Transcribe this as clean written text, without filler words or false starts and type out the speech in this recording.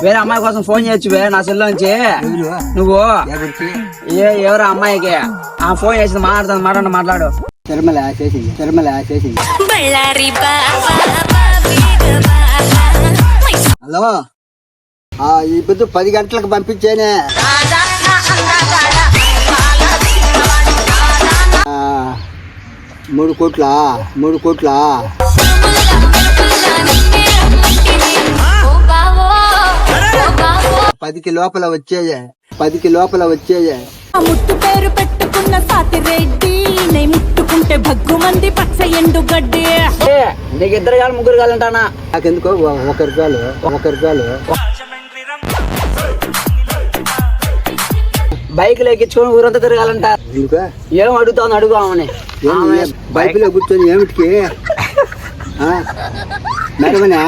వేరే అమ్మాయి కోసం ఫోన్ చేయొచ్చు నా సెల్ నుంచి. నువ్వు ఎవరు అమ్మాయికి ఆ ఫోన్ చేసింది మాట్లాడు. తిరుమల చేసింది. హలో, ఈ పొద్దు 10 గంటలకు పంపించేనే. 3 కోట్ల 10కి లోపల వచ్చేయే. ముట్టు పేరు పెట్టుకున్న సాతిరెడ్డి ముట్టుకుంటే భగ్గు మంది పచ్చ ఎండు గడ్డి. నీకు 2 కాదు 3 కాదు అంటానా? నాకెందుకో 1 రూపాయలు. బైక్ లో ఎక్కించుకొని ఊరంతా తిరగాలంట. ఏం అడుగుతావు అడుగు ఆమెని. బైక్ లో కూర్చొని ఏమిటికి? మెరవనా